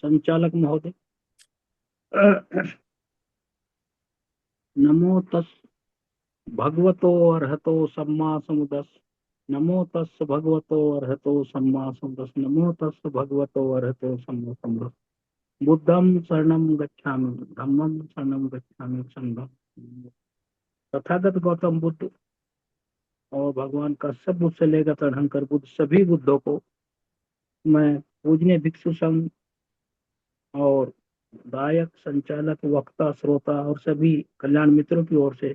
संचालक महोदय। नमो तस् भगवतो अर्हतो सम्मा समुदस। नमो तस् भगवतो अर्हतो सम्मा समुदस। नमो तस् भगवतो अर्हतो सम्मा समुदस। बुद्धं शरणं गच्छामि, धम्मं शरणं गच्छामि, संघं। तथागत गौतम बुद्ध और भगवान कश्यप बुद्ध से लेकर तड़हंकर बुद्ध, सभी बुद्धों को मैं पूजनीय भिक्षु संघ और गायक, संचालक, वक्ता, श्रोता और सभी कल्याण मित्रों की ओर से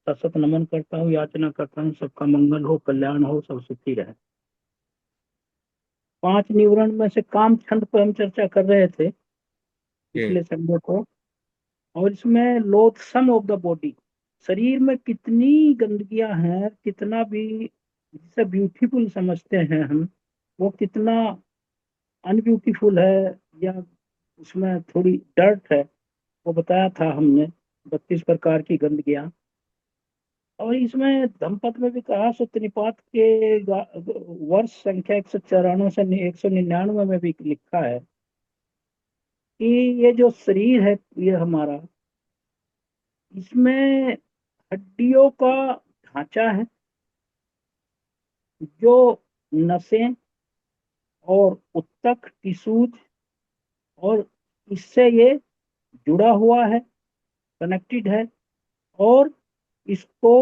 सशत नमन करता हूँ, याचना करता हूँ सबका मंगल हो, कल्याण हो, सब सुखी रहे। 5 निवरण में से काम छंद पर हम चर्चा कर रहे थे हम्म। पिछले संडे को। और इसमें लोथसम ऑफ द बॉडी, शरीर में कितनी गंदगियां हैं, कितना भी जिसे ब्यूटीफुल समझते हैं हम, वो कितना अनब्यूटीफुल है, या उसमें थोड़ी डर्ट है, वो बताया था हमने। 32 प्रकार की गंदगियां। और इसमें धम्मपद में भी कहा, सुत्तनिपात के वर्ष संख्या 194 से 199 में भी लिखा है कि ये जो शरीर है, ये हमारा, इसमें हड्डियों का ढांचा है, जो नसें और उत्तक टिश्यूज, और इससे ये जुड़ा हुआ है, कनेक्टेड है, और इसको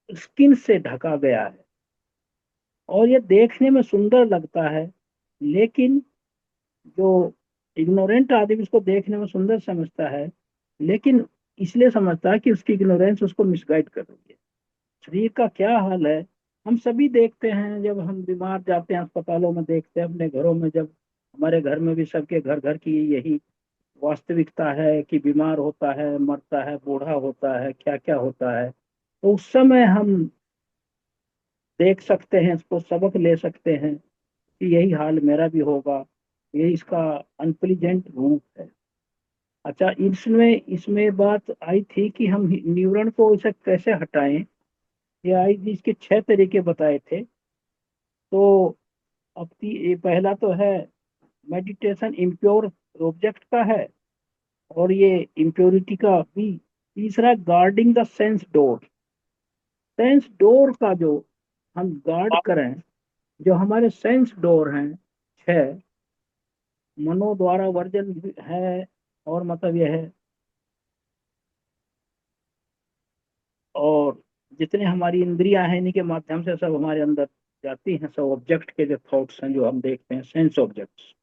स्किन से ढका गया है। और ये देखने में सुंदर लगता है, लेकिन जो इग्नोरेंट आदमी इसको देखने में सुंदर समझता है, लेकिन इसलिए समझता है कि उसकी इग्नोरेंस उसको मिसगाइड कर रही है। शरीर का क्या हाल है, हम सभी देखते हैं। जब हम बीमार जाते हैं अस्पतालों में, देखते हैं अपने घरों में, जब हमारे घर में भी सबके घर घर की यही वास्तविकता है कि बीमार होता है, मरता है, बूढ़ा होता है, क्या क्या होता है। तो उस समय हम देख सकते हैं, इसको सबक ले सकते हैं कि यही हाल मेरा भी होगा। ये इसका अनप्लीजेंट रूप है। अच्छा, इसमें इसमें बात आई थी कि हम न्यूरॉन को इसे कैसे हटाएं। ये आई थी, इसके 6 तरीके बताए थे। तो अब ये पहला तो है मेडिटेशन इम्प्योर ऑब्जेक्ट का है, और ये इम्प्योरिटी का भी। तीसरा, guarding the sense door. Sense door का जो हम गार्ड करें, जो हमारे सेंस डोर हैं 6, मनो द्वारा वर्जन भी है, और मतलब यह है, और जितने हमारी इंद्रियां हैं इन्हीं के माध्यम से सब हमारे अंदर जाती हैं, सब ऑब्जेक्ट के जो थॉट्स हैं जो हम देखते हैं, सेंस ऑब्जेक्ट्स।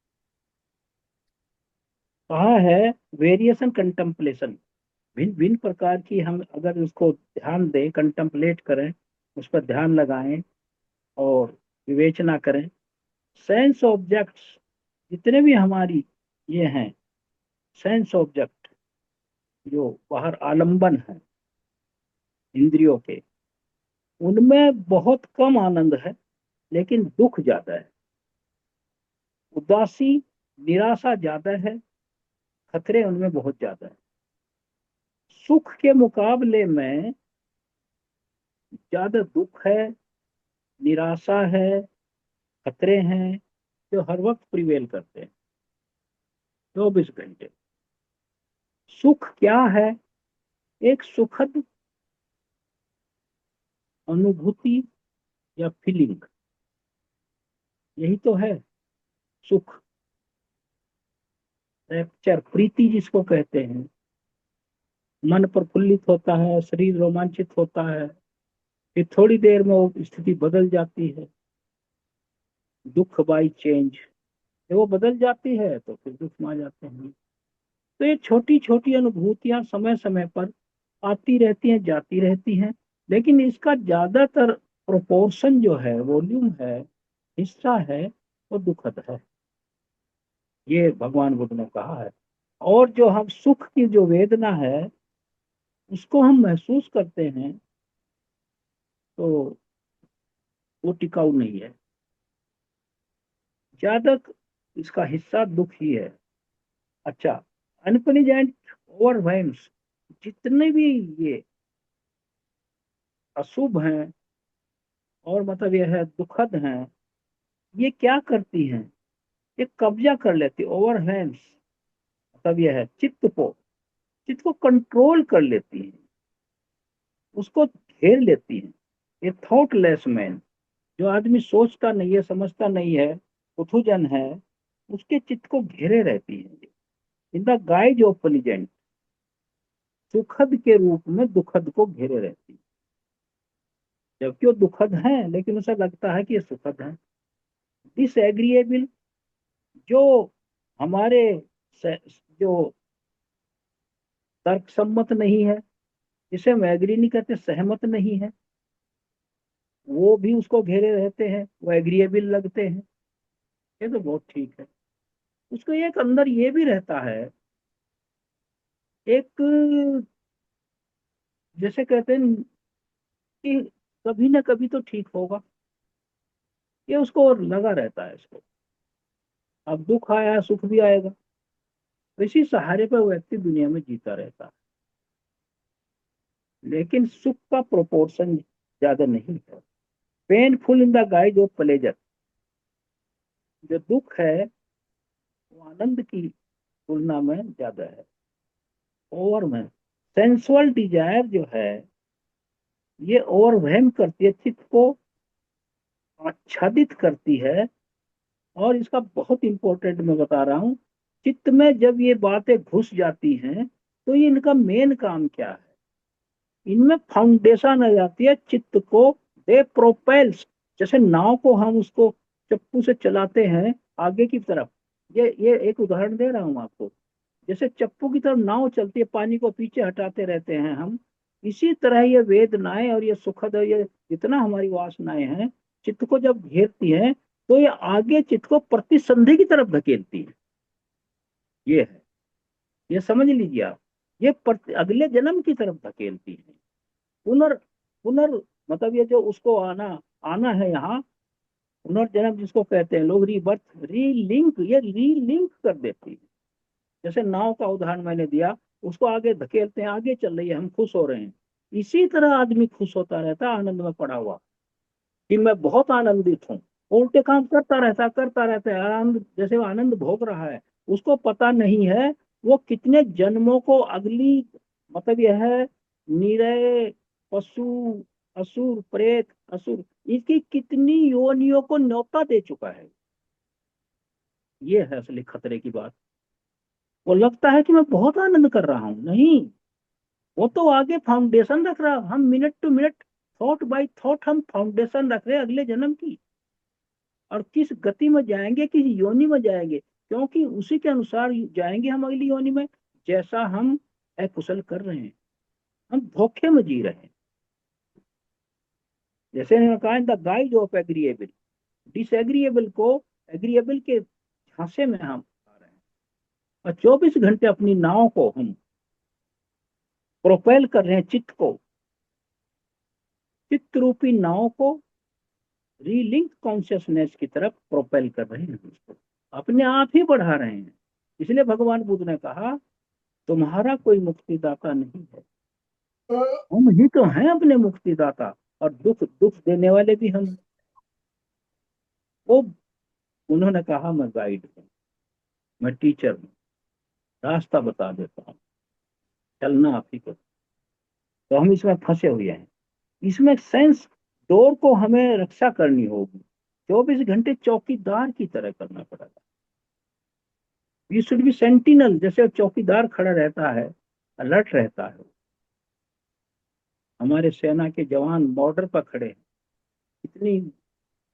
कहा है वेरिएशन कंटेम्पलेशन, भिन्न भिन्न प्रकार की, हम अगर उसको ध्यान दें, कंटेम्पलेट करें, उस पर ध्यान लगाएं और विवेचना करें। सेंस ऑब्जेक्ट्स जितने भी हमारी ये हैं, सेंस ऑब्जेक्ट जो बाहर आलंबन है इंद्रियों के, उनमें बहुत कम आनंद है, लेकिन दुख ज्यादा है। उदासी, निराशा ज्यादा है, खतरे उनमें बहुत ज्यादा है। सुख के मुकाबले में ज्यादा दुख है, निराशा है, खतरे हैं, जो हर वक्त प्रिवेल करते हैं 24 घंटे। सुख क्या है? एक सुखद अनुभूति या फीलिंग, यही तो है सुख। रैप्चर, प्रीति जिसको कहते हैं, मन प्रफुल्लित होता है, शरीर रोमांचित होता है, फिर थोड़ी देर में वो स्थिति बदल जाती है। दुख बाई चेंज, जब वो बदल जाती है तो फिर दुख में आ जाते हैं। तो ये छोटी छोटी अनुभूतियां समय समय पर आती रहती हैं, जाती रहती हैं, लेकिन इसका ज्यादातर प्रोपोर्शन जो है, वॉल्यूम है, हिस्सा है, वो दुखद है। ये भगवान बुद्ध ने कहा है। और जो हम सुख की जो वेदना है, उसको हम महसूस करते हैं, तो वो टिकाऊ नहीं है। ज्यादा इसका हिस्सा दुख ही है। अच्छा, अनप्लीजेंट ओवरवेम्स, जितने भी ये अशुभ हैं और मतलब यह है दुखद हैं, ये क्या करती हैं? ये कब्जा कर लेती, ओवरवेम्स, मतलब यह है चित्त को कंट्रोल कर लेती है, उसको घेर लेती है। ये थॉटलेस मैन, जो आदमी सोचता नहीं है, समझता नहीं है, उथुजन है, उसके चित्त को घेरे रहती है। In the guide of pleasant, सुखद के रूप में दुखद को घेरे रहती है, जबकि वो दुखद है लेकिन उसे लगता है कि ये सुखद है। डिसएग्रीएबल, जो हमारे जो तर्क सम्मत नहीं है, जिसे हम एग्री नहीं करते, सहमत नहीं है, वो भी उसको घेरे रहते हैं, वो एग्रीएबल लगते हैं। ये तो बहुत ठीक है। उसको एक अंदर ये भी रहता है, एक, जैसे कहते हैं कि कभी ना कभी तो ठीक होगा, ये उसको लगा रहता है इसको। अब दुख आया सुख भी आएगा, तो इसी सहारे पर व्यक्ति दुनिया में जीता रहता है। लेकिन सुख का प्रोपोर्शन ज्यादा नहीं है। Painful in the guys of pleasure, जो दुख है वो आनंद की तुलना में ज्यादा है। ओवर में सेंसुअल डिजायर जो है, ये ओवरवेम करती है, चित्त को आच्छादित करती है। और इसका बहुत इंपॉर्टेंट मैं बता रहा हूँ, चित्त में जब ये बातें घुस जाती हैं तो ये इनका मेन काम क्या है, इनमें फाउंडेशन आ जाती है चित्त को। दे प्रोपेल्स, जैसे नाव को हम उसको चप्पू से चलाते हैं आगे की तरफ, ये एक उदाहरण दे रहा हूँ आपको। जैसे चप्पू की तरफ नाव चलती है, पानी को पीछे हटाते रहते हैं हम, इसी तरह ये वेदनाएं और ये सुखद और ये जितना हमारी वासनाएं हैं, चित्त को जब घेरती हैं तो ये आगे चित्त को प्रतिसंधि की तरफ धकेलती है। ये है, ये समझ लीजिए आप, ये अगले जन्म की तरफ धकेलती है। पुनर पुनर मतलब ये जो उसको आना आना है यहाँ, पुनर्जन्म जिसको कहते हैं लोग, रीबर्थ, रीलिंक, ये रीलिंक कर देती है। जैसे नाव का उदाहरण मैंने दिया, उसको आगे धकेलते हैं, आगे चल रही है, हम खुश हो रहे हैं। इसी तरह आदमी खुश होता रहता है आनंद में पड़ा हुआ, कि मैं बहुत आनंदित हूँ, उल्टे काम करता रहता है, आनंद जैसे वो आनंद भोग रहा है, उसको पता नहीं है वो कितने जन्मों को अगली, मतलब यह है निरय, पशु, असुर, प्रेत, असुर, इसकी कितनी योनियों को न्योता दे चुका है। ये है असली खतरे की बात। वो लगता है कि मैं बहुत आनंद कर रहा हूँ, नहीं, वो तो आगे फाउंडेशन रख रहा है। हम minute to minute, thought bye thought हम फाउंडेशन रख रहे हैं अगले जन्म की, और किस गति में जाएंगे, किस योनि में जाएंगे, क्योंकि उसी के अनुसार जाएंगे हम अगली योनि में, जैसा हम अकुशल कर रहे हैं, हम धोखे में जी रहे हैं। जैसे मैंने कहा, the guide of agreeable, disagreeable को एग्रीएबल के झांसे में हम आ रहे हैं, और 24 घंटे अपनी नाव को हम प्रोपेल कर रहे हैं, चित्त रूपी नाव को रीलिंक कॉन्शियसनेस की तरफ प्रोपेल कर रहे हैं, उसको अपने आप ही बढ़ा रहे हैं। इसलिए भगवान बुद्ध ने कहा, तुम्हारा कोई मुक्तिदाता नहीं है, हम ही तो हैं अपने मुक्तिदाता, और दुख दुख देने वाले भी हम। वो उन्होंने कहा, मैं गाइड हूँ, मैं टीचर हूँ, रास्ता बता देता हूँ, चलना आप ही को। तो हम इसमें फंसे हुए हैं, इसमें सेंस डोर को हमें रक्षा करनी होगी, 24 घंटे चौकीदार की तरह करना पड़ेगा। वी शुड बी सेंटिनल, जैसे चौकीदार खड़ा रहता है, अलर्ट रहता है। हमारे सेना के जवान बॉर्डर पर खड़े हैं, इतनी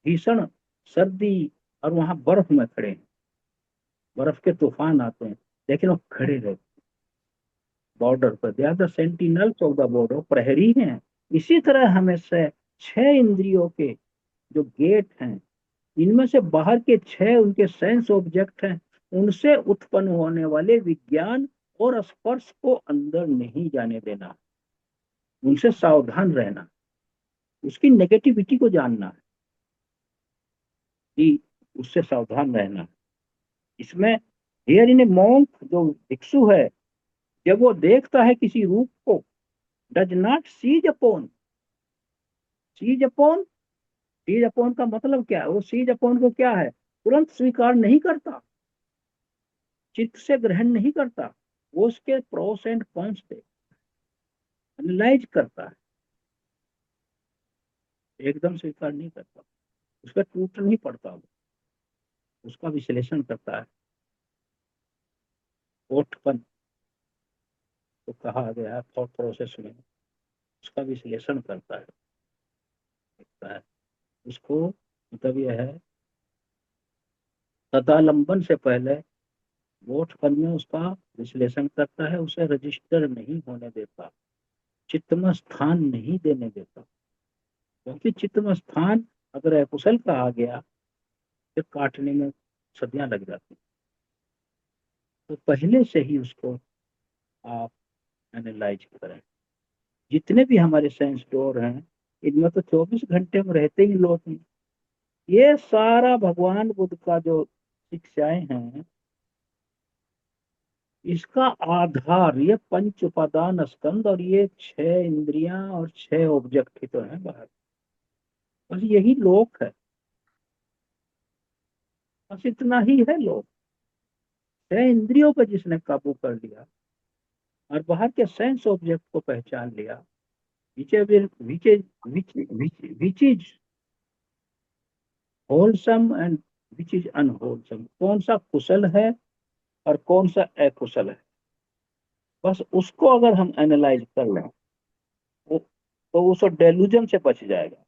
भीषण सर्दी, और वहां बर्फ में खड़े हैं, बर्फ के तूफान आते हैं, लेकिन वो खड़े रहते बॉर्डर पर। They are the sentinels of the border, प्रहरी हैं। इसी तरह हमें से 6 इंद्रियों के जो गेट हैं, इनमें से बाहर के 6 उनके सेंस ऑब्जेक्ट हैं, उनसे उत्पन्न होने वाले विज्ञान और स्पर्श को अंदर नहीं जाने देना, उनसे सावधान रहना, उसकी नेगेटिविटी को जानना है कि उससे सावधान रहना। इसमें हियर इन ए मॉन्क, जो भिक्षु है, जब वो देखता है किसी रूप को, does not seize upon, seize upon, seize upon का मतलब क्या है, वो सीज अपॉन को क्या है, तुरंत स्वीकार नहीं करता, चित्त से ग्रहण नहीं करता, वो उसके प्रोस एंड कॉन्स पे एनालाइज करता है, एकदम स्वीकार नहीं करता, उसका टूट नहीं पड़ता, वो उसका विश्लेषण करता है। ओठपन तो कहा गया है थॉट प्रोसेस में, उसका विश्लेषण करता है उसको, मतलब यह है तदालंबन से पहले वोटपन में उसका विश्लेषण करता है, उसे रजिस्टर नहीं होने देता, चित्त में स्थान नहीं देने देता, क्योंकि चित्त में स्थान अगर अकुशल का आ गया फिर काटने में सदियां लग जाती, तो पहले से ही उसको आप एनालाइज करें। जितने भी हमारे साइंस डोर हैं इनमें तो 24 घंटे में रहते ही लोग हैं। ये सारा भगवान बुद्ध का जो शिक्षाएं हैं, इसका आधार ये पंच उपादान स्कंद और ये 6 इंद्रियां और 6 ऑब्जेक्ट ही तो है बाहर, बस यही लोक है, बस इतना ही है लोक। 6 इंद्रियों पर जिसने काबू कर लिया और बाहर के सेंस ऑब्जेक्ट को पहचान लिया, which which which is wholesome and which is unwholesome, कौन सा कुशल है और कौन सा अकुशल है, बस उसको अगर हम एनालाइज कर लें तो उस डेल्यूजन से बच जाएगा।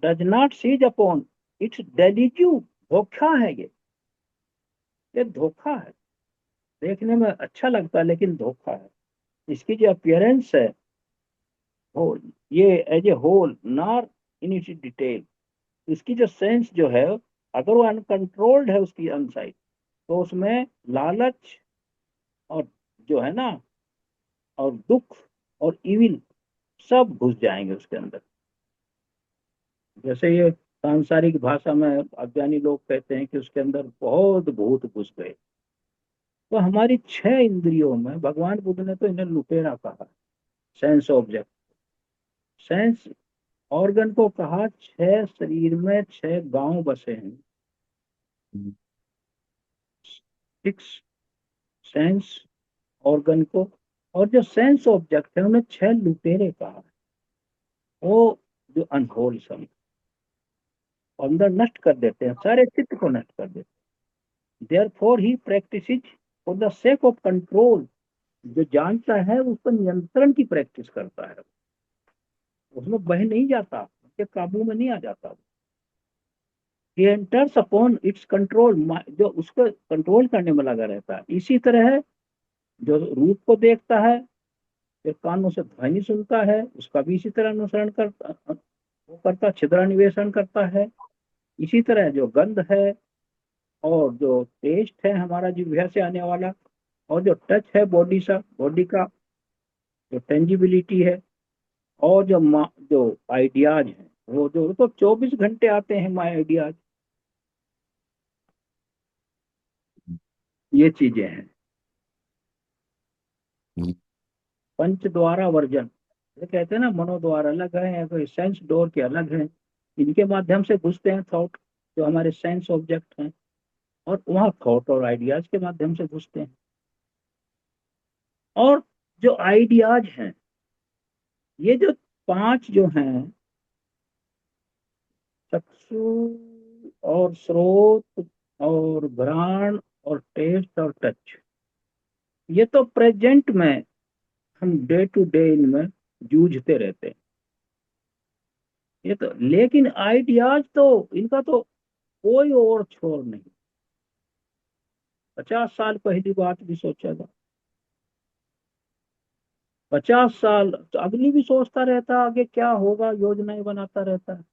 Does not seize upon its delusive, धोखा है ये धोखा है, देखने में अच्छा लगता है लेकिन धोखा है। इसकी जो अपियरेंस है होल, ये as a whole nor in its detail, इसकी जो सेंस जो है अगर वो अनकंट्रोल्ड है उसकी अनसाइड, तो उसमें लालच और जो है ना, और दुख और इविल सब घुस जाएंगे उसके अंदर। जैसे ये सांसारिक भाषा में अज्ञानी लोग कहते हैं कि उसके अंदर बहुत भूत घुस गए, तो हमारी 6 इंद्रियों में भगवान बुद्ध ने तो इन्हें लुटेरा कहा, सेंस ऑब्जेक्ट, सेंस ऑर्गन को कहा 6 शरीर में 6 गांव बसे हैं, 6 सेंस ऑर्गन को, और जो सेंस ऑब्जेक्ट है उन्हें 6 लुटेरे कहा, वो जो अनहोलसम अंदर नष्ट कर देते हैं, सारे चित्त को नष्ट कर देते हैं। Therefore he practice for the sake of control, जो जानता है उस पर नियंत्रण की प्रैक्टिस करता है, उसमें बह नहीं जाता, उसके काबू में नहीं आ जाता, he enters upon its control, जो उसको कंट्रोल करने में लगा रहता है। इसी तरह है जो रूप को देखता है, फिर कानों से ध्वनि सुनता है, उसका भी इसी तरह अनुसरण करता, वो करता, छिद्रान्वेषण करता है। इसी तरह जो गंध है और जो टेस्ट है हमारा जिह्वा से आने वाला, और जो टच है बॉडी का जो टेंजिबिलिटी है, और जो आइडियाज है, वो जो तो 24 घंटे आते हैं माई आइडियाज, ये चीजें हैं। पंच द्वारा वर्जन, ये कहते हैं ना मनोद्वार अलग है, कोई सेंस डोर के अलग हैं, इनके माध्यम से घुसते हैं थॉट, जो हमारे सेंस ऑब्जेक्ट हैं, और वहाँ थॉट और आइडियाज के माध्यम से घुसते हैं। और जो आइडियाज हैं, ये जो 5 जो हैं, चक्षु और स्रोत और घ्राण और टेस्ट और टच, ये तो प्रेजेंट में हम डे टू डे इनमें जूझते रहते हैं, ये तो, लेकिन आइडियाज तो इनका तो कोई और छोर नहीं। 50 साल पहली बात भी सोचा था, 50 साल तो अगली भी सोचता रहता, आगे क्या होगा योजनाएं बनाता रहता है,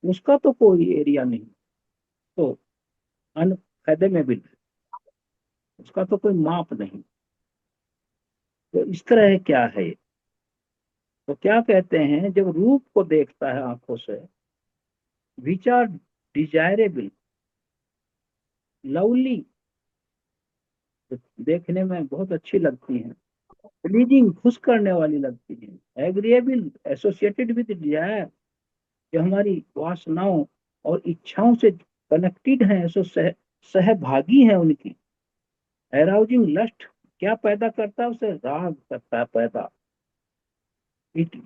उसका तो कोई एरिया नहीं, तो अनफायदे में भी उसका तो कोई माप नहीं। तो इस तरह क्या है, तो क्या कहते हैं जब रूप को देखता है आंखों से, विच आर डिजायरेबल, लवली, देखने में बहुत अच्छी लगती हैं, प्लीजिंग खुश करने वाली लगती है, एग्रीएबल एसोसिएटेड विद डिजायर, जो हमारी वासनाओं और इच्छाओं से कनेक्टेड हैं, सो सहभागी हैं उनकी। एराउजिंग लस्ट क्या पैदा करता है, उसे राग करता है पैदा। It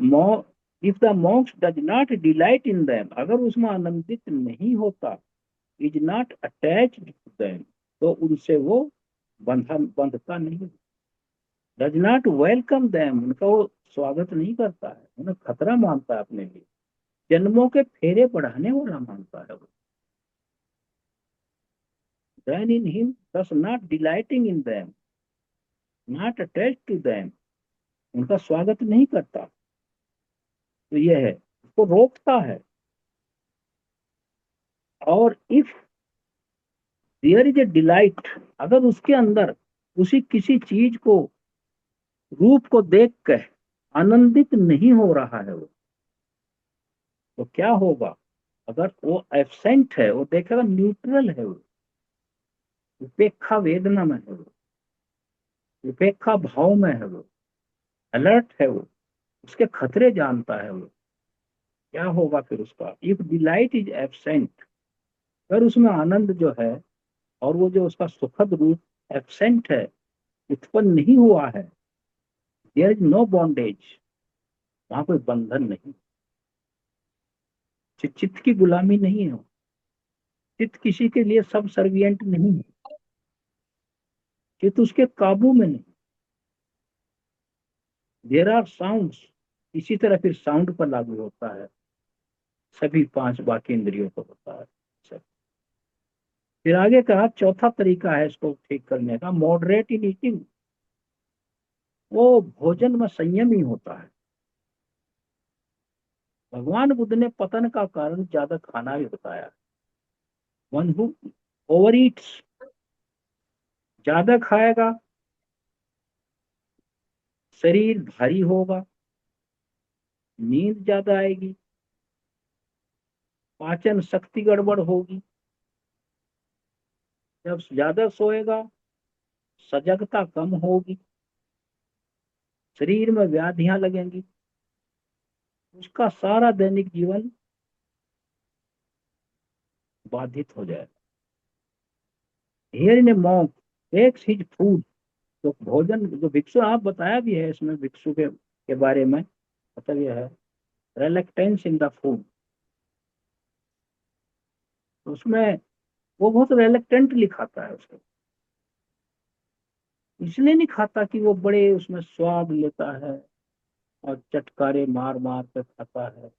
if the monks does not delight in them, अगर उसमें आनंदित नहीं होता, is not attached to them, तो उनसे वो बंधता नहीं। डज नॉट वेलकम देम, उनका वो स्वागत नहीं करता है, उन्हें खतरा मानता है अपने लिए, जन्मों के फेरे बढ़ाने वाला मानता है वो। Then in him thus not delighting in them, not attached to them, उनका स्वागत नहीं करता, तो ये है, उसको रोकता है। और if there is a delight, अगर उसके अंदर उसी किसी चीज को, रूप को देख कर आनंदित नहीं हो रहा है वो, तो क्या होगा? अगर वो एब्सेंट है, वो देखेगा न्यूट्रल है वो, उपेक्षा वेदना में है वो, उपेक्षा भाव में है वो, अलर्ट है वो, उसके खतरे जानता है वो, क्या होगा फिर उसका? इफ डिलाइट इज एब्सेंट, अगर उसमें आनंद जो है और वो जो उसका सुखद रूप एब्सेंट है, उत्पन्न नहीं हुआ है, देयर इज नो बॉन्डेज, वहां कोई बंधन नहीं, चित्त की गुलामी नहीं है, चित्त किसी के लिए सब सर्वियंट नहीं है, चित्त उसके काबू में नहीं। देयर आर साउंड्स, इसी तरह फिर साउंड पर लागू होता है, सभी पांच बाकी इंद्रियों पर होता है सब। फिर आगे कहा चौथा तरीका है इसको ठीक करने का, मॉडरेट इन ईटिंग, वो भोजन में संयमी होता है। भगवान बुद्ध ने पतन का कारण ज्यादा खाना भी बताया। वन हु ओवर ईट्स, ज्यादा खाएगा, शरीर भारी होगा, नींद ज्यादा आएगी, पाचन शक्ति गड़बड़ होगी, जब ज्यादा सोएगा सजगता कम होगी, शरीर में व्याधियां लगेंगी, उसका सारा दैनिक जीवन बाधित हो जाएगा। Here in a monk takes his food, तो भोजन जो भिक्षु, आप बताया भी है इसमें भिक्षु के बारे में, मतलब यह है रेलेक्टेंस इन द फूड, उसमें वो बहुत रेलेक्टेंटली खाता है उसको, इसलिए नहीं खाता कि वो बड़े उसमें स्वाद लेता है और चटकारे मार मार कर खाता है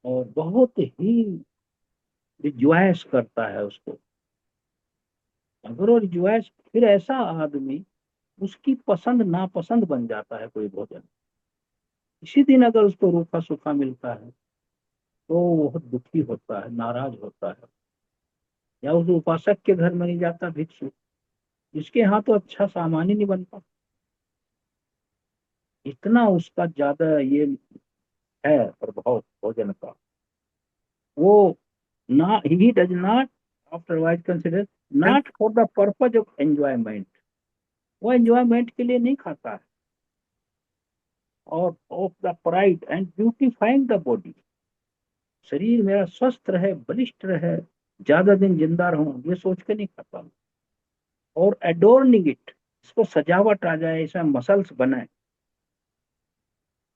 और बहुत ही रिज्वाइस करता है उसको। अगर वो रिज्वाइस, फिर ऐसा आदमी, उसकी पसंद नापसंद बन जाता है कोई भोजन। इसी दिन अगर उसको रूखा सूखा मिलता है तो वो बहुत दुखी होता है, नाराज होता है। या उस उपासक के घर में नहीं जाता भिक्षु, जिसके यहाँ तो अच्छा सामान ही नहीं बनता, इतना उसका ज्यादा ये है प्रभाव भोजन का। वो ना, he does not after wise consider, not for the purpose of enjoyment, वो एंजॉयमेंट के लिए नहीं खाता है, और of the pride and beautifying the body, शरीर मेरा स्वस्थ रहे, बलिष्ठ रहे, ज्यादा दिन जिंदा रहूं, ये सोच के नहीं खाता। और एडोर्निंग इट, इसको सजावट आ जाए, इसमें मसल्स बने,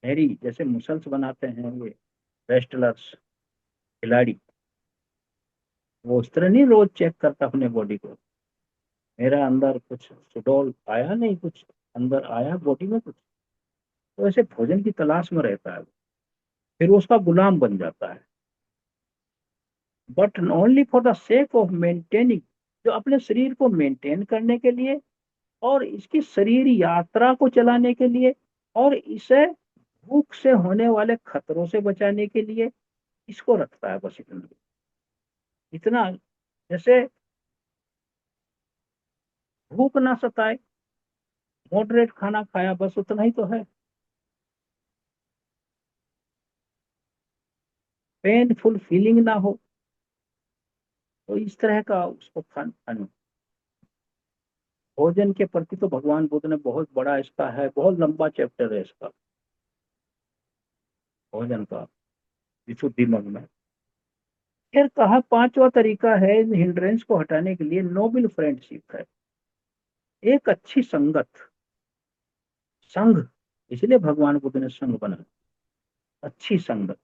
हैरी जैसे मसल्स बनाते हैं ये रेस्टलर्स, खिलाड़ी, वो उस तरह नहीं रोज चेक करता अपने बॉडी को, मेरा अंदर कुछ सुडौल आया नहीं, कुछ अंदर आया बॉडी में कुछ, तो ऐसे भोजन की तलाश में रहता है, फिर वो उसका गुलाम बन जाता है। But only for the sake of maintaining, जो अपने शरीर को मेंटेन करने के लिए, और इसकी शरीर यात्रा को चलाने के लिए, और इसे भूख से होने वाले खतरों से बचाने के लिए इसको रखता है, बस इतना। इतना, जैसे भूख ना सताए, मॉडरेट खाना खाया, बस उतना ही तो है। पेनफुल फीलिंग ना हो, तो इस तरह का उसको खाना। भोजन के प्रति तो भगवान बुद्ध ने बहुत बड़ा, इसका है बहुत लंबा चैप्टर है इसका, भोजन का, विशुद्धि मग में। फिर कहा पांचवा तरीका है इन हिंड्रेंस को हटाने के लिए, नोबल फ्रेंडशिप है, एक अच्छी संगत, संघ। इसलिए भगवान बुद्ध ने संघ बनाया, अच्छी संगत।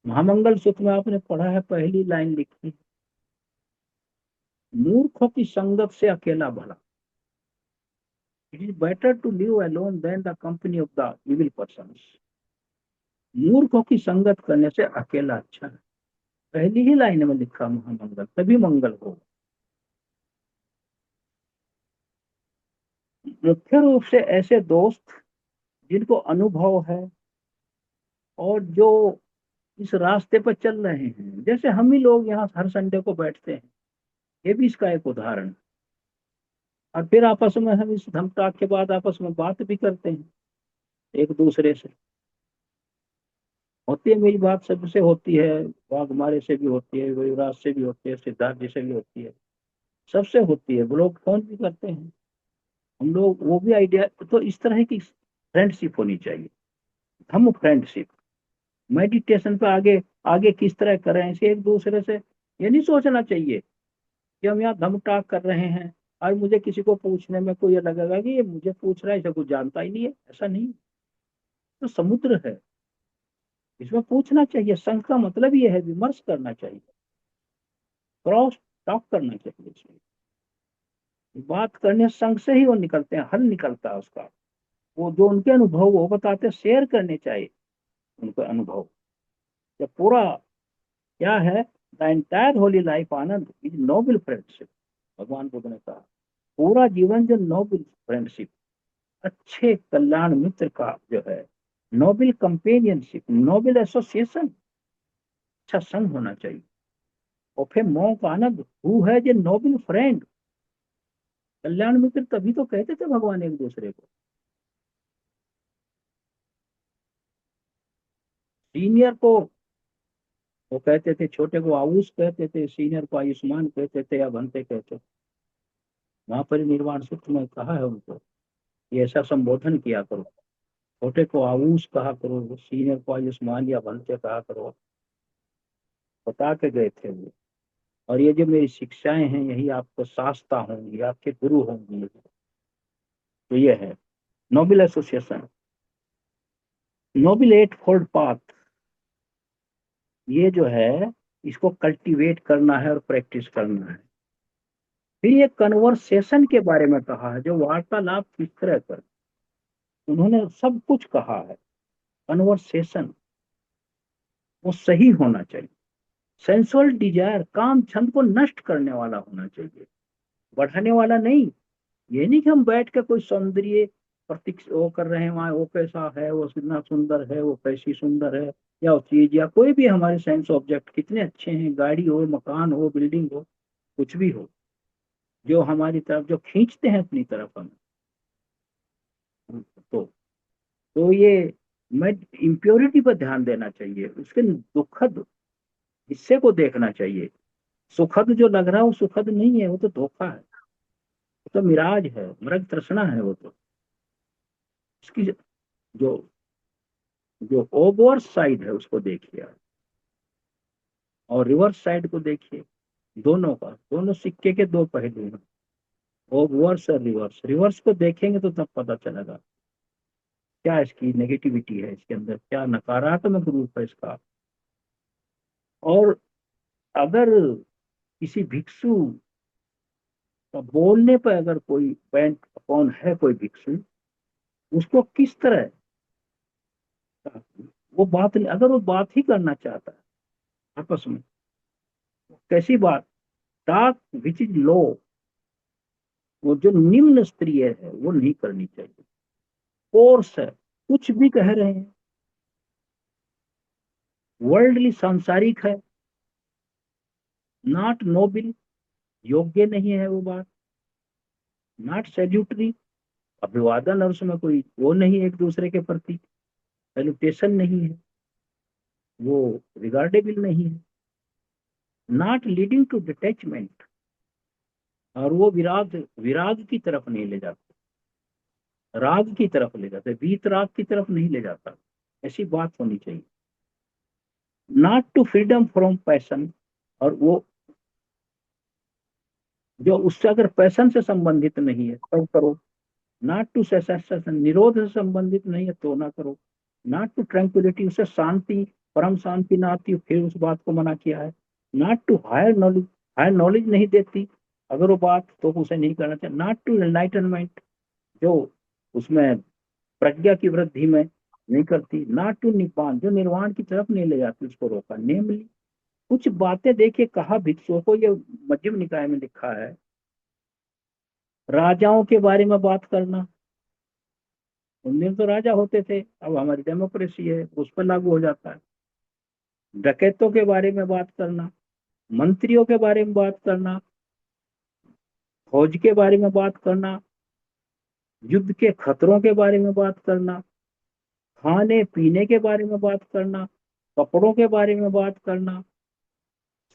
महामंगल सूत्र में आपने पढ़ा है, पहली लाइन लिखी, मूर्खों की संगत से अकेला भला। It is better to live alone than the company of the evil person. मूर्खों की संगत करने से अकेला अच्छा है, पहली ही लाइन में लिखा महामंगल, तभी मंगल हो। मुख्य रूप से ऐसे दोस्त जिनको अनुभव है और जो इस रास्ते पर चल रहे हैं, जैसे हम ही लोग यहाँ हर संडे को बैठते हैं, ये भी इसका एक उदाहरण है। और फिर आपस में हम इस धमटाक के बाद आपस में बात भी करते हैं एक दूसरे से, होती है मेरी बात सबसे होती है, वाघमारे से भी होती है, युवराज से भी होती है, सिद्धार्थ जी से भी होती है, सबसे होती है, वो लोग फोन भी करते हैं हम लोग, वो भी आइडिया। तो इस तरह की फ्रेंडशिप होनी चाहिए, हम फ्रेंडशिप। मेडिटेशन पे आगे आगे किस तरह करें, इसे एक दूसरे से ये नहीं सोचना चाहिए कि हम यहाँ धम टाक कर रहे हैं और मुझे किसी को पूछने में कोई ये लगेगा कि ये मुझे पूछ रहा है, इसे कुछ जानता ही नहीं है, ऐसा नहीं। तो समुद्र है, इसमें पूछना चाहिए। संघ का मतलब ये है विमर्श करना चाहिए, क्रॉस टॉक करना चाहिए। इसमें बात करने संघ से ही वो निकलते हैं, हल निकलता है उसका। वो जो उनके अनुभव वो बताते, शेयर करने चाहिए उनके अनुभव। जब पूरा क्या है, the entire holy life Ananda is noble friendship. भगवान बुद्ध ने कहा पूरा जीवन जो नोबल फ्रेंडशिप, अच्छे कल्याण मित्र का जो है, नोबल कंपेनियनशिप, नोबल एसोसिएशन, अच्छा संग होना चाहिए। और फिर मोह का आनंद, हु है जो नोबल फ्रेंड, कल्याण मित्र तभी तो कहते थे भगवान एक दूसरे को। सीनियर को वो कहते थे, छोटे को आयुष कहते थे, सीनियर को आयुष्मान कहते थे या बनते कहते थे। वहां पर निर्वाण सूत्र में कहा है उनको, ये ऐसा संबोधन किया करो, छोटे को आयुष कहा करो, सीनियर को आयुष्मान या बनते कहा करो, बता के गए थे वो। और ये जो मेरी शिक्षाएं हैं यही आपको शास्ता होंगी, आपके गुरु होंगी। तो ये है noble association, noble eightfold path, ये जो है इसको कल्टीवेट करना है और प्रैक्टिस करना है। फिर ये कन्वर्सेशन के बारे में कहा है, जो वार्तालाप किस तरह कर, उन्होंने सब कुछ कहा है। कन्वर्सेशन वो सही होना चाहिए, सेंसुअल डिजायर, काम छंद को नष्ट करने वाला होना चाहिए, बढ़ाने वाला नहीं। ये नहीं कि हम बैठ के कोई सौंदर्य प्रतीक वो कर रहे हैं, वहां वो कैसा है, वो कितना सुंदर है, वो कैसी सुंदर है, या वो चीज या कोई भी हमारे साइंस ऑब्जेक्ट कितने अच्छे हैं, गाड़ी हो, मकान हो, बिल्डिंग हो, कुछ भी हो, जो हमारी तरफ जो खींचते हैं अपनी तरफ हमें। तो तो ये मैं इम्प्योरिटी पर ध्यान देना चाहिए, उसके दुखद हिस्से को देखना चाहिए। सुखद जो लग रहा है वो सुखद नहीं है, वो तो धोखा है, वो तो मिराज है, मृग तृष्णा है वो तो। उसकी जो जो ओवर साइड है उसको देखिए आप, और रिवर्स साइड को देखिए, दोनों का, दोनों सिक्के के दो पहलू हैं, ओवर्स और रिवर्स। रिवर्स को देखेंगे तो तब पता चलेगा क्या इसकी नेगेटिविटी है, इसके अंदर क्या नकारात्मक रूप है इसका। और अगर किसी भिक्षु का बोलने पर अगर कोई बैंड अपॉन है, कोई भिक्षु, उसको किस तरह वो बात, अगर वो बात ही करना चाहता है आपस में, कैसी बात, टाक विच इज लो, वो जो निम्न स्तरीय है वो नहीं करनी चाहिए। कोर्स है, कुछ भी कह रहे हैं, वर्ल्डली सांसारिक है, नॉट नोबल, योग्य नहीं है वो बात, नॉट सैल्यूटरी, अभिवादन और उसमें कोई वो नहीं है एक दूसरे के प्रति, सैल्यूटेशन नहीं है, वो रिगार्डेबल नहीं है, नॉट लीडिंग टू डिटैचमेंट, और वो विराग विराग की तरफ नहीं ले जाता, राग की तरफ ले जाता है, वीत राग की तरफ नहीं ले जाता, ऐसी बात होनी चाहिए। Not to freedom from passion, और वो जो उससे अगर पैशन से संबंधित नहीं है तब करो, नॉट टू सेसेशन, निरोध से संबंधित नहीं है तो ना करो, नॉट टू ट्रैंक्विलिटी, उससे शांति परम शांति ना आती फिर उस बात को मना किया है, not to higher knowledge, higher knowledge नहीं देती अगर वो बात, तो उसे नहीं करना चाहिए, नॉट टू एनलाइटनमेंट, जो उसमें प्रज्ञा की वृद्धि में नहीं करती, नॉट टू निपान, जो निर्वाण की तरफ नहीं ले जाती उसको रोका, नेमली कुछ बातें देखिए कहा भिक्षुओं को, ये मध्यम निकाय में लिखा है, राजाओं के बारे में बात करना, उन दिन तो राजा होते थे, अब हमारी डेमोक्रेसी है उस पर लागू हो जाता है, डकैतों के बारे में बात करना, मंत्रियों के बारे में बात करना, फौज के बारे में बात करना, युद्ध के खतरों के बारे में बात करना, खाने पीने के बारे में बात करना, कपड़ों के बारे में बात करना,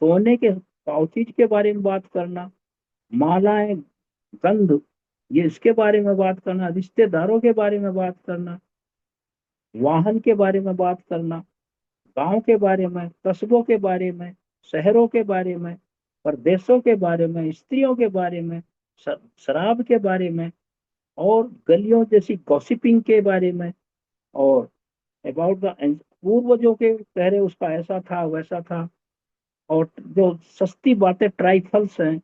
सोने के पाउचीज के बारे में बात करना, मालाएं, गंध, ये इसके बारे में बात करना, रिश्तेदारों के बारे में बात करना, वाहन के बारे में बात करना, गांव के बारे में, कस्बों के बारे में, शहरों के बारे में, प्रदेशों के बारे में, स्त्रियों के बारे में, शराब के बारे में, और गलियों जैसी गॉसिपिंग के बारे में, और अबाउट द पूर्वजों के कह रहे उसका ऐसा था वैसा था, और जो सस्ती बातें ट्राइफल्स हैं,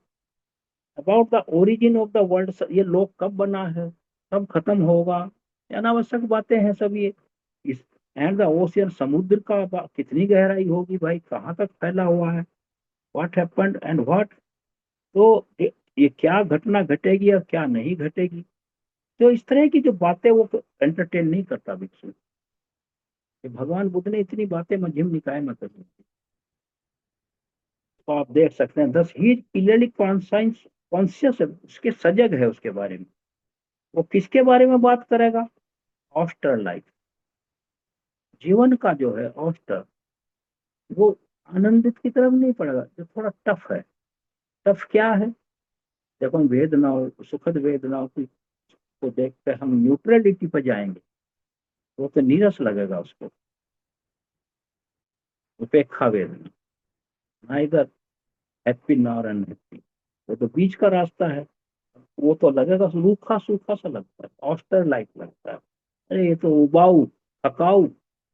about the origin of the world, ये लोग कब बना है, कब खत्म होगा, ये अनावश्यक बातें हैं सब ये, इस एंड द ओशियन, समुद्र का कितनी गहराई होगी भाई, कहाँ तक फैला हुआ है, व्हाट हैपेंड एंड व्हाट, तो ये क्या घटना घटेगी और क्या नहीं घटेगी, तो इस तरह की जो बातें वो एंटरटेन नहीं करता भिक्षु, कि भगवान बुद्ध ने इतनी बातें मध्यम निकाय में करी, तो आप देख सकते हैं, दस ही क्लियरली कॉन्शियस है, उसके सजग है उसके बारे में, वो किसके बारे में बात करेगा, ऑस्टर लाइफ, जीवन का जो है ऑस्टर, वो आनंदित की तरफ नहीं पड़ेगा, जो थोड़ा टफ है, टफ क्या है, जब हम वेदनाओं सुखद वेदनाओं की को देख कर हम न्यूट्रलिटी पर जाएंगे, वो तो नीरस लगेगा उसको, उपेक्षा वेदना, ना इधर हैप्पी नॉर अनहैप्पी, वो तो बीच का रास्ता है, वो तो लगेगा सूखा सूखा सा लगता है, ऑस्टर लाइक लगता है, अरे ये तो उबाऊ थकाऊ,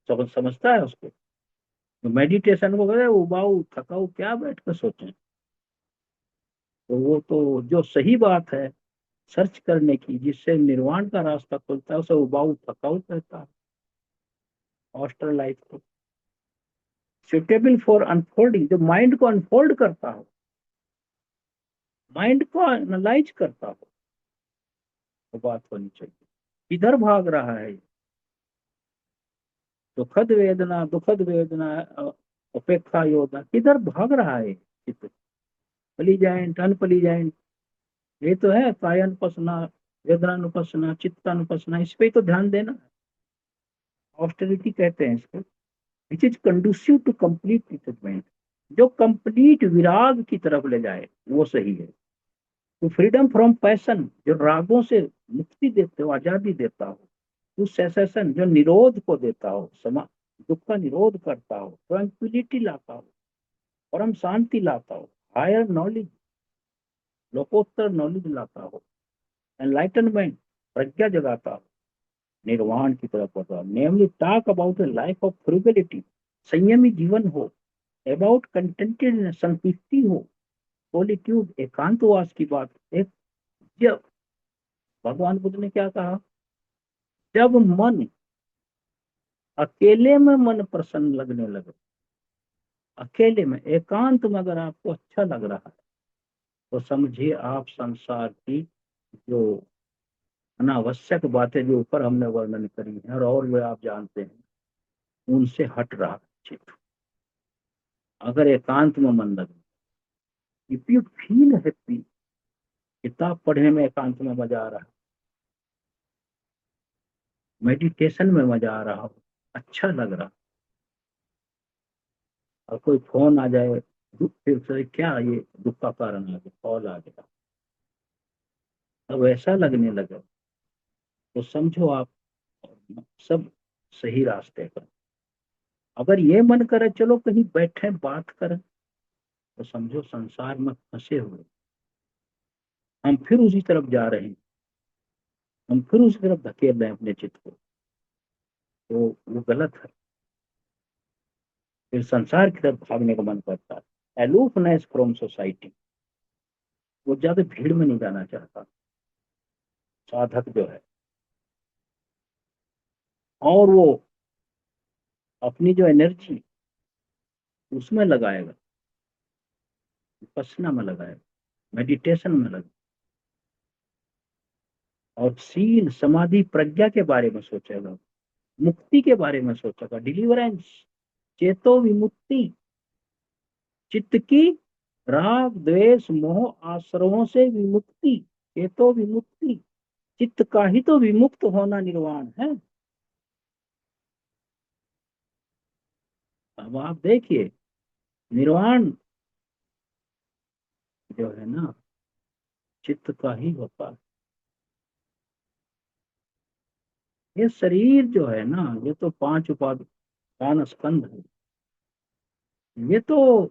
समझता है उसको, तो मेडिटेशन को करे उबाऊ थकाऊ क्या बैठ कर सोचें, तो वो तो जो सही बात है सर्च करने की, जिससे निर्वाण का रास्ता खुलता है, उसे उबाऊ थकाऊ कहता है, ऑस्टर लाइफ को, सुटेबल फॉर अनफोल्डिंग, जो माइंड को अनफोल्ड करता हो, माइंड को एनालाइज करता हो, वो बात होनी चाहिए, किधर भाग रहा है, दुखद वेदना, उपेक्षा योजना, किधर भाग रहा है चित्त, पलीजाइंट अनपलीजाइंट, ये तो है कायानुपसना, वेदनानुपसना, चित्तानुपसना, इस पे ही तो ध्यान देना, ऑस्टेरिटी कहते हैं इसको, which is conducive to complete detachment, जो कंप्लीट विराग की तरफ ले जाए वो सही है, तो फ्रीडम फ्रॉम पैशन, जो रागों से मुक्ति देते हो, आजादी देता हो, टू सेसेशन, जो निरोध को देता हो, दुख का निरोध करता हो, ट्रैंक्विलिटी लाता हो, परम शांति लाता हो, हायर नॉलेज, लोकोत्तर नॉलेज लाता हो, एनलाइटनमेंट, प्रज्ञा जगाता हो, निर्वाण की तरफ बढ़ता हो, namely talk about a life of frugality, संयमी जीवन हो, अबाउट कंटेंटेडनेस, संतुष्टि हो, सॉलिट्यूड, एकांतवास की बात, एक, जब भगवान बुद्ध ने क्या कहा, जब मन अकेले में मन प्रसन्न लगने लगे, अकेले में एकांत में अगर आपको अच्छा लग रहा है, तो समझिए आप संसार की जो अनावश्यक बातें जो ऊपर हमने वर्णन करी है और वे आप जानते हैं, उनसे हट रहा है चित्त, अगर एकांत में मन लगे, इफ यू फील हैप्पी, किताब पढ़ने में एकांत में मजा आ रहा है, मेडिटेशन में मजा आ रहा हो, अच्छा लग रहा, और कोई फोन आ जाए, दुख फिर से क्या ये दुख का कारण आ गया, कॉल आ गया, अब ऐसा लगने लगे, तो समझो आप सब सही रास्ते पर, अगर ये मन करे चलो कहीं बैठे बात करें, तो समझो संसार में फंसे हुए हम फिर उसी तरफ जा रहे हैं, हम फिर उसी तरफ धकेल रहे हैं अपने चित्त को, तो वो गलत है। फिर संसार की तरफ भागने का मन करता है, एलूफनेस फ्रॉम सोसाइटी। वो ज्यादा भीड़ में नहीं जाना चाहता साधक जो है, और वो अपनी जो एनर्जी उसमें लगाएगा, विपश्यना में लगाएगा, मेडिटेशन में लगाएगा, और सील समाधि प्रज्ञा के बारे में सोचेगा, मुक्ति के बारे में सोचेगा, डिलीवरेंस, चेतो विमुक्ति, चित्त की राग द्वेष मोह आश्रवों से विमुक्ति, चेतो विमुक्ति। चित्त का ही तो विमुक्त होना निर्वाण है। अब आप देखिए, निर्वाण जो है ना, चित्त का ही होता है। ये शरीर जो है ना, ये तो पांच उपादान स्कंध है, ये तो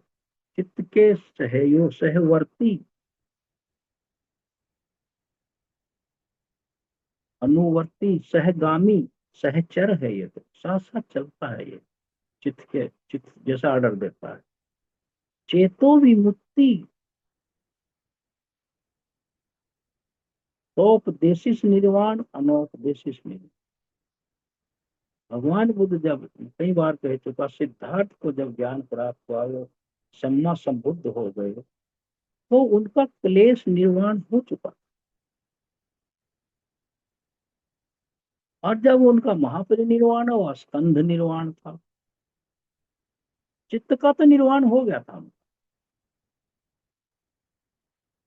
चित्त के सहयोग सहवर्ती अनुवर्ती सहगामी सहचर है, ये तो साथ साथ चलता है ये, चित्त जैसा ऑर्डर देता है। चेतो विमुक्ति, तोपदेशिस निर्वाण अनौपदेशिस निर्वाण। भगवान बुद्ध जब कई बार कह चुका, सिद्धार्थ को जब ज्ञान प्राप्त हुआ, वो सम्मा संबुद्ध हो गए, तो उनका क्लेश निर्वाण हो चुका। और जब उनका महापरिनिर्वाण हुआ, स्कंध निर्वाण था, चित्त का तो निर्वाण हो गया था।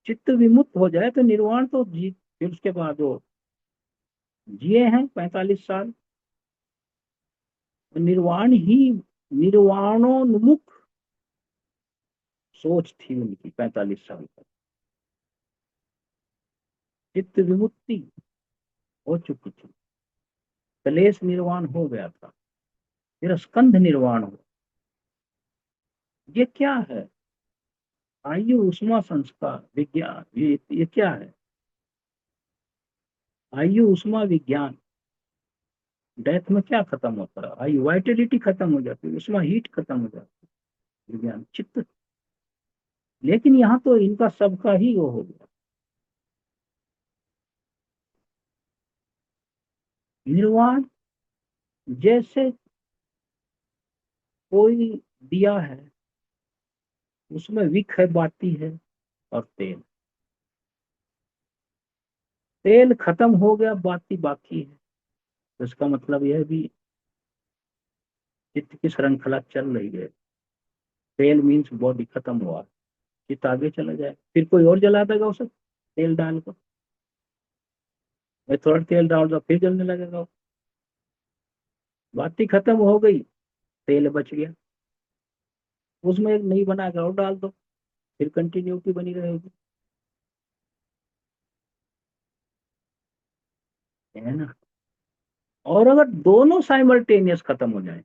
चित्त विमुक्त हो जाए तो निर्वाण तो जी, फिर उसके बाद वो जिए हैं 45 साल, तो निर्वाण ही निर्वाणोन्मुख सोच थी उनकी 45 साल तक। चित्त विमुक्ति हो चुकी थी, क्लेश निर्वाण हो गया था, फिर स्कंध निर्वाण हो। ये क्या है? आयु उष्मा संस्कार विज्ञान, ये क्या है? आयु उष्मा विज्ञान, डेथ में क्या खत्म होता है? आयु वाइटलिटी खत्म हो जाती है, उष्मा हीट खत्म हो जाती है, विज्ञान चित्त। लेकिन यहाँ तो इनका सबका ही वो हो गया। निर्वाण जैसे कोई दिया है, उसमें विख है, बाती है और तेल, तेल खत्म हो गया, बाती बाकी है, तो इसका मतलब यह भी चित्त की श्रृंखला चल रही है। तेल मीन्स बॉडी खत्म हुआ, चित्त आगे चला जाए, फिर कोई और जला देगा उसे तेल डाल कर, मैं थोड़ा तेल डाल दो फिर जलने लगेगा वो। बाती खत्म हो गई, तेल बच गया, उसमें एक नई बना कर और डाल दो, फिर कंटिन्यूटी बनी रहेगी, है ना। और अगर दोनों साइमल्टेनियस खत्म हो जाए,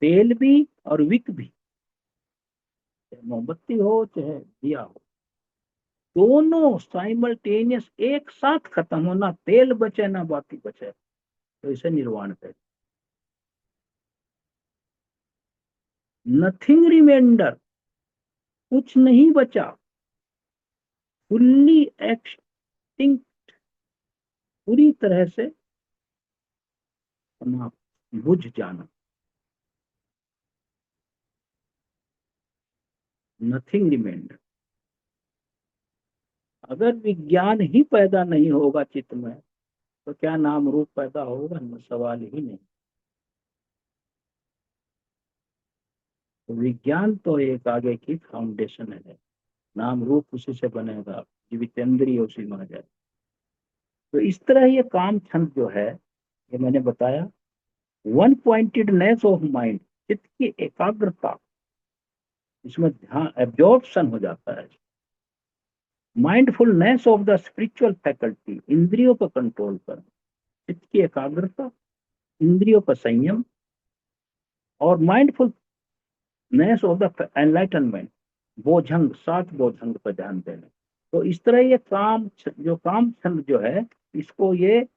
तेल भी और विक भी, चाहे मोमबत्ती हो चाहे दिया हो, दोनों साइमल्टेनियस एक साथ खत्म हो, ना तेल बचे ना बाती बचे, तो इसे निर्वाण कहते। नथिंग रिमेंडर, कुछ नहीं बचा, फुल्ली एक्सटिंक्ट, पूरी तरह से समाप्त, बुझ जाना, नथिंग रिमेंडर। अगर विज्ञान ही पैदा नहीं होगा चित्त में, तो क्या नाम रूप पैदा होगा? न, सवाल ही नहीं। तो विज्ञान तो एक आगे की फाउंडेशन है, नाम रूप उसी से बनेगा, जीवितेंद्रिय उसी में आ जाए। तो इस तरह ये काम छंद जो है, ये मैंने बताया, वन पॉइंटेडनेस ऑफ माइंड, चित्त की एकाग्रता, इसमें ध्यान एब्जॉर्प्शन हो जाता है। Mindfulness of the spiritual faculty, इंद्रियों पर कंट्रोल कर, चित्त की एकाग्रता, इंद्रियों पर संयम, और mindfulness of the enlightenment, बोझंग, 7 बोझंग पर ध्यान देना। तो इस तरह ये जो काम छंद जो है, इसको ये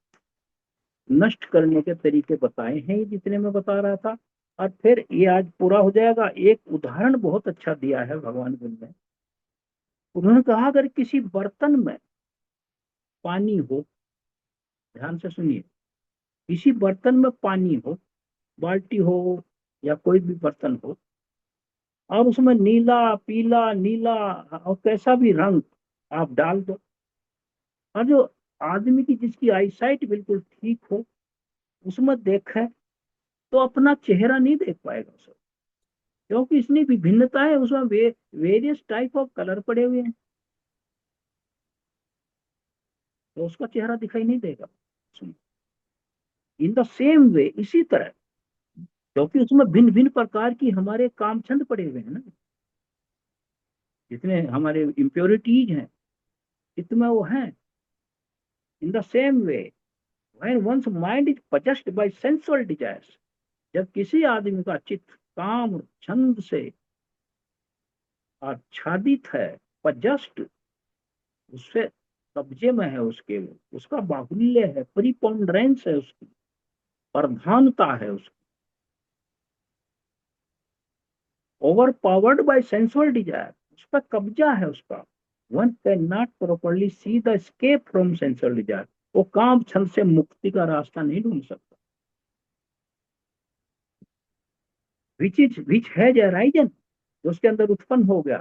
नष्ट करने के तरीके बताए हैं, ये जितने मैं बता रहा था। और फिर ये आज पूरा हो जाएगा। एक उदाहरण बहुत अच्छा दिया है भगवान बुद्ध ने। उन्होंने कहा अगर किसी बर्तन में पानी हो, ध्यान से सुनिए, किसी बर्तन में पानी हो, बाल्टी हो या कोई भी बर्तन हो, और उसमें नीला पीला नीला और कैसा भी रंग आप डाल दो, और जो आदमी की जिसकी आईसाइट बिल्कुल ठीक हो उसमें देखे, तो अपना चेहरा नहीं देख पाएगा उसे, क्योंकि इतनी विभिन्नताएं उसमें, वेरियस टाइप ऑफ कलर पड़े हुए हैं, तो उसका चेहरा दिखाई नहीं देगा। इन द सेम वे, इसी तरह, क्योंकि उसमें भिन्न भिन्न प्रकार की हमारे काम छंद पड़े हुए हैं ना, जितने हमारे इम्प्योरिटीज हैं इतने वो हैं। In the same way, when one's mind is possessed by sensual desires, जब किसी आदमी का चित्त काम छंद से आच्छादित है, possessed, उससे कब्जे में है, उसके उसका बाहुल्य है, प्रीपोंडरेंस है, उसकी प्रधानता है, उसकी overpowered by sensual desire, उस पर कब्जा है उसका। One can not properly see the escape from sensual desire, वो काम छंद से मुक्ति का रास्ता नहीं ढूंढ सकता। विच हैज अराइजन, जो उसके अंदर उत्पन्न हो गया,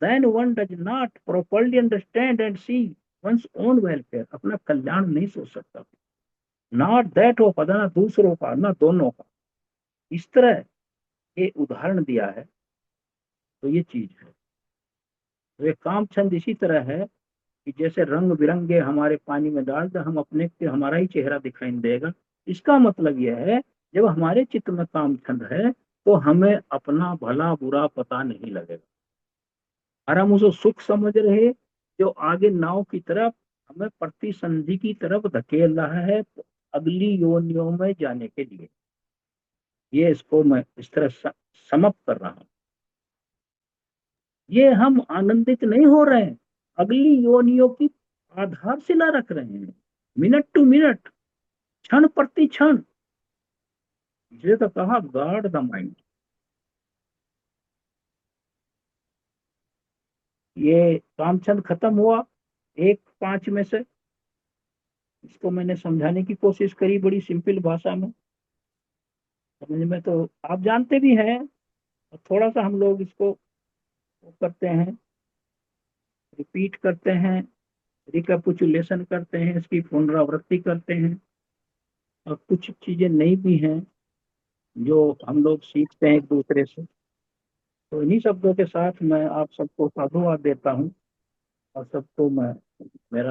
then one does not properly understand and see one's own welfare, अपना कल्याण नहीं सोच सकता, नॉट दैट ऑफ अदर, ना दूसरों का ना दोनों का। इस तरह ये उदाहरण दिया है, तो ये चीज है। तो ये काम छंद इसी तरह है कि जैसे रंग बिरंगे हमारे पानी में डाल दे, हम अपने के हमारा ही चेहरा दिखाई देगा। इसका मतलब यह है, जब हमारे चित्त में काम छंद है तो हमें अपना भला बुरा पता नहीं लगेगा, और हम उसे सुख समझ रहे, जो आगे नाव की तरफ हमें प्रतिसंधि की तरफ धकेल रहा है, अगली योनियों में जाने के लिए। ये इसको मैं इस तरह समाप्त कर रहा हूँ। ये हम आनंदित नहीं हो रहे हैं, अगली योनियों की आधारशिला रख रहे हैं, मिनट टू मिनट, क्षण प्रति क्षण। ये तो कहा गार्ड द माइंड। ये कामचंद खत्म हुआ, 1-5 में से। इसको मैंने समझाने की कोशिश करी बड़ी सिंपल भाषा में, समझ में तो आप जानते भी हैं, और थोड़ा सा हम लोग इसको वो करते हैं, रिपीट करते हैं, रिकैपिचुलेशन करते हैं, इसकी पुनरावृत्ति करते हैं। और कुछ चीजें नई भी हैं जो हम लोग सीखते हैं एक दूसरे से। तो इन्हीं शब्दों के साथ मैं आप सबको साधुवाद देता हूँ, और सबको मैं, मेरा